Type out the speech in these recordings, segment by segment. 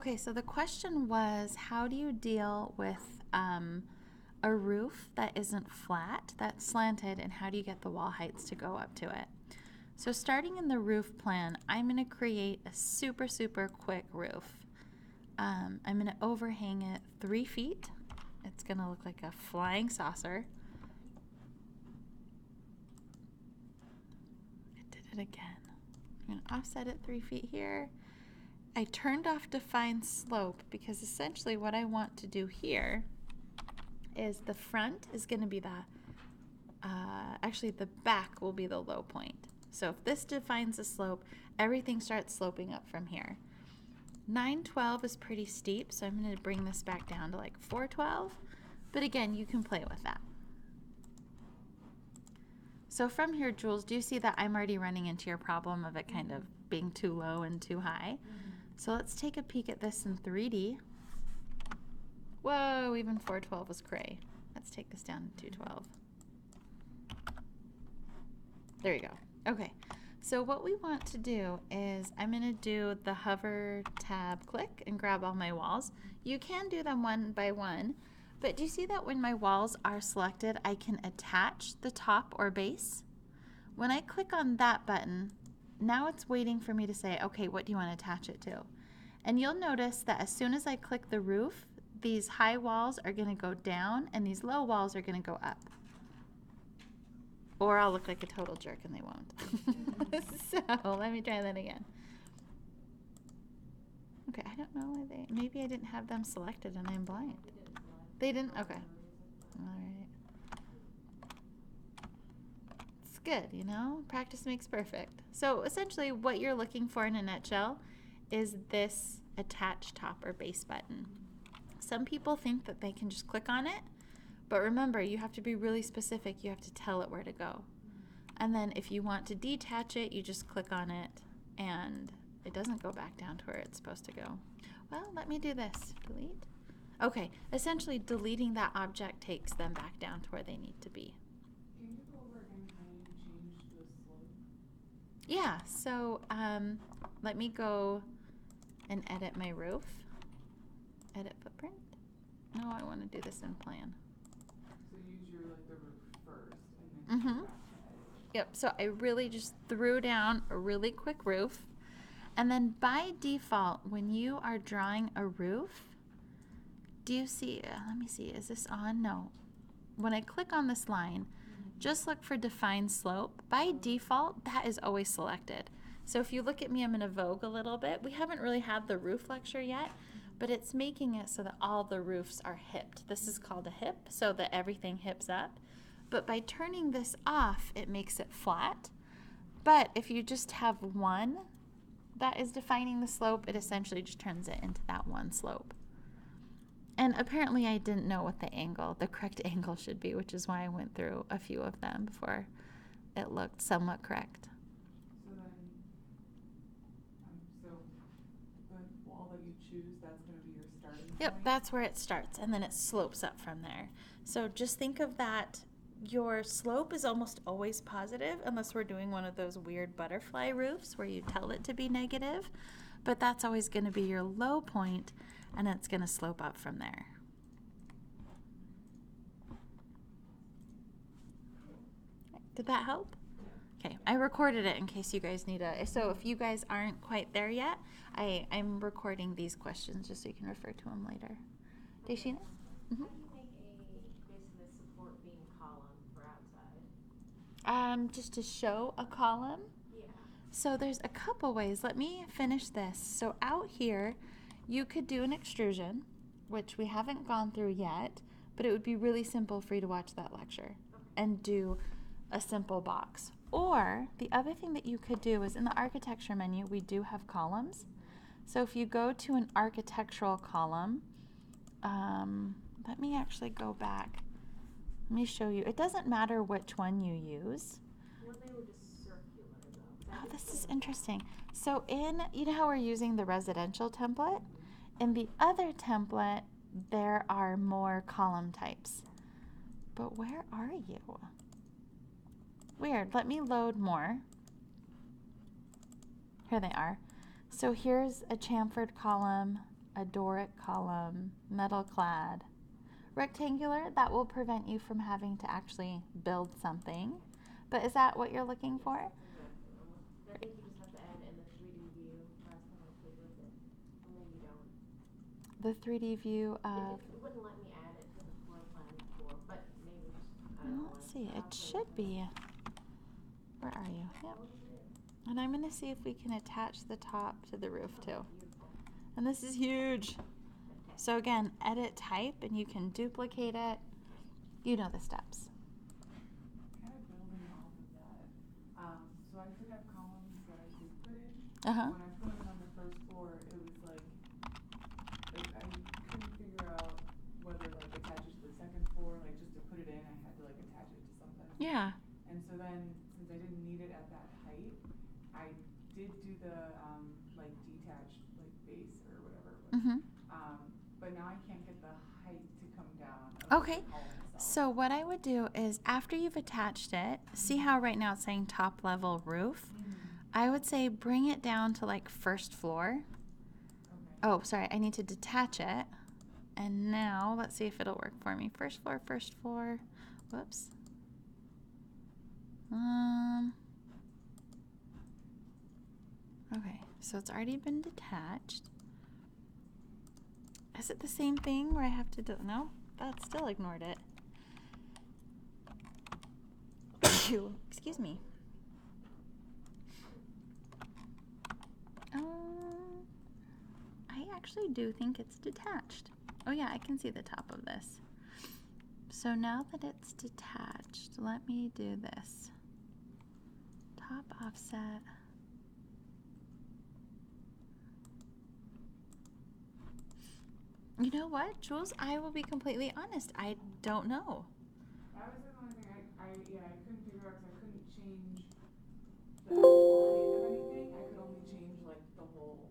Okay, so the question was, how do you deal with a roof that isn't flat, that's slanted, and how do you get the wall heights to go up to it? So starting in the roof plan, I'm going to create a super, super quick roof. I'm going to overhang it 3 feet. It's going to look like a flying saucer. I did it again. I'm going to offset it 3 feet here. I turned off define slope because essentially what I want to do here is the front is going to be actually the back will be the low point. So if this defines a slope, everything starts sloping up from here. 912 is pretty steep, so I'm going to bring this back down to like 412. But again, you can play with that. So from here, Jules, do you see that I'm already running into your problem of it kind of being too low and too high? So let's take a peek at this in 3D. Whoa, even 412 was cray. Let's take this down to 212. There you go. Okay, so what we want to do is I'm going to do the hover tab click and grab all my walls. You can do them one by one, but do you see that when my walls are selected, I can attach the top or base? When I click on that button, now it's waiting for me to say, okay, what do you want to attach it to? And you'll notice that as soon as I click the roof, these high walls are going to go down and these low walls are going to go up. Or I'll look like a total jerk and they won't. So let me try that again. Okay, I don't know why maybe I didn't have them selected and I'm blind. They didn't? Okay. All right. It's good, you know? Practice makes perfect. So essentially what you're looking for in a nutshell is this attach top or base button. Some people think that they can just click on it, but remember, you have to be really specific. You have to tell it where to go. And then if you want to detach it, you just click on it and it doesn't go back down to where it's supposed to go. Well, let me do this. Delete. Okay, essentially deleting that object takes them back down to where they need to be. Can you go over again how you change the slope? Yeah, so let me go and edit my roof. Edit footprint. No, I want to do this in plan. So use your the roof first and then Mm-hmm. go back to edit. Yep, so I really just threw down a really quick roof. And then by default, when you are drawing a roof, do you see, let me see, is this on? No. When I click on this line, just look for define slope. By default, that is always selected. So if you look at me, I'm going to vogue a little bit. We haven't really had the roof lecture yet, but it's making it so that all the roofs are hipped. This is called a hip, so that everything hips up. But by turning this off, it makes it flat. But if you just have one that is defining the slope, it essentially just turns it into that one slope. And apparently I didn't know what the correct angle should be, which is why I went through a few of them before it looked somewhat correct. So then, so the wall that you choose, that's going to be your starting point? Yep, that's where it starts, and then it slopes up from there. So just think of that. Your slope is almost always positive, unless we're doing one of those weird butterfly roofs where you tell it to be negative. But that's always going to be your low point, and it's going to slope up from there. Did that help? Okay, I recorded it in case you guys need so if you guys aren't quite there yet, I'm recording these questions just so you can refer to them later. Deshina? Mm-hmm. How do you make basically a support beam column for outside? Just to show a column. Yeah. So there's a couple ways. Let me finish this. So out here, you could do an extrusion, which we haven't gone through yet, but it would be really simple for you to watch that lecture and do a simple box. Or the other thing that you could do is in the architecture menu, we do have columns. So if you go to an architectural column, let me actually go back. Let me show you. It doesn't matter which one you use. Well, they were just circular though. Oh, this is interesting. So you know how we're using the residential template? In the other template, there are more column types. But where are you? Weird. Let me load more. Here they are. So here's a chamfered column. a Doric column, metal clad. Rectangular, that will prevent you from having to actually build something. But is that what you're looking for? Exactly. I think you just have to add in the 3D view. Last time I played with it. Or maybe you don't. The 3D view of... It wouldn't let me add it to the floor plan before, but maybe just, I don't know. Let's see, I'll it play should with it. be. Where are you? Yep. Oh, is it? And I'm going to see if we can attach the top to the roof too. Beautiful. And this is huge. So again, edit type and you can duplicate it. You know the steps. Kind of building off of that. So I could have columns that I could put in. Uh-huh. When I put it on the first floor, it was like I couldn't figure out whether like attach it to the second floor, like just to put it in, I had to like attach it to something. Yeah. And so then, since I didn't need it at that height, I did do the like detached like base or whatever it was. Mm-hmm. But now I can't get the height to come down. Of Okay. the column itself. So what I would do is after you've attached it, see how right now it's saying top level roof? Mhm. I would say bring it down to like first floor. Okay. Oh, sorry, I need to detach it. And now let's see if it'll work for me. First floor, first floor. Whoops. Okay, so it's already been detached. Is it the same thing where I have to do, no, that still ignored it. Excuse me. I actually do think it's detached. Oh yeah, I can see the top of this. So now that it's detached, let me do this. Top offset. You know what, Jules? I will be completely honest. I don't know. That was the only thing I couldn't figure out because I couldn't change the actual height of anything. I could only change like the whole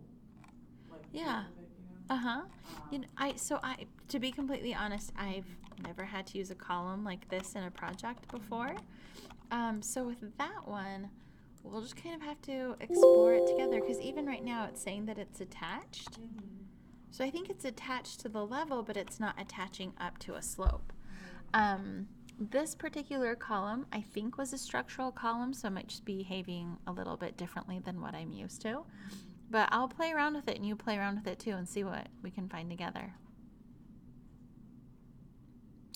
like Yeah. width of it, you know? Uh-huh. You know, to be completely honest, I've never had to use a column like this in a project before. So with that one, we'll just kind of have to explore it together because even right now it's saying that it's attached. Mm-hmm. So I think it's attached to the level, but it's not attaching up to a slope. This particular column, I think, was a structural column, so it might just be behaving a little bit differently than what I'm used to. But I'll play around with it, and you play around with it too, and see what we can find together.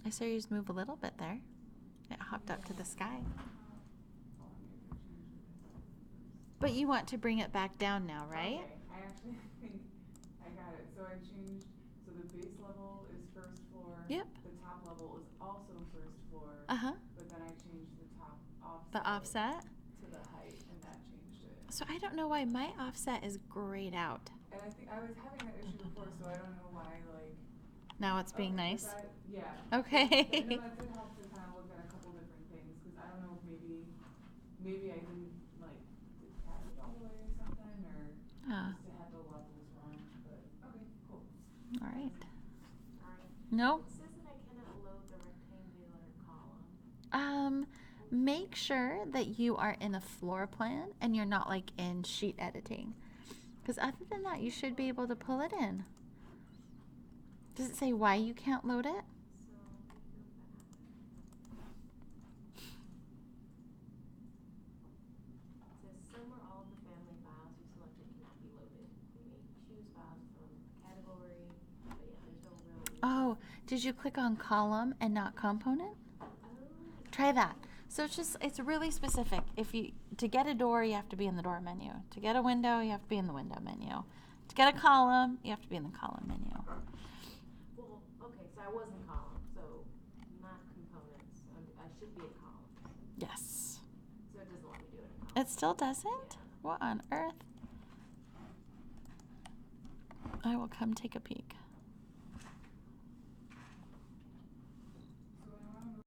I saw yours move a little bit there. It hopped up to the sky. But you want to bring it back down now, right? Okay, I actually think I got it. So I changed, so the base level is first floor. Yep. The top level is also first floor. Uh-huh. But then I changed the top offset. The offset? To the height, and that changed it. So I don't know why my offset is grayed out. And I think I was having that issue before, so I don't know why, like. Now it's being nice? Yeah. Okay. I know that did help to kind of look at a couple different things, because I don't know if maybe I didn't, like, detach it all the way or something, or Ah. just to have the levels wrong, but, okay, cool. All right. Alright. No. It says that I cannot load the rectangular column. Make sure that you are in a floor plan and you're not like in sheet editing. Because other than that, you should be able to pull it in. Does it say why you can't load it? It says some or all of the family files you selected cannot be loaded. You may choose files from a category, but yeah, there's no real. Oh, did you click on column and not component? Oh. Try that. So it's really specific. To get a door, you have to be in the door menu. To get a window, you have to be in the window menu. To get a column, you have to be in the column menu. Well, okay, so I was in column, so not components. I should be in column. Yes. So it doesn't let me do it in column. It still doesn't? What on earth? I will come take a peek.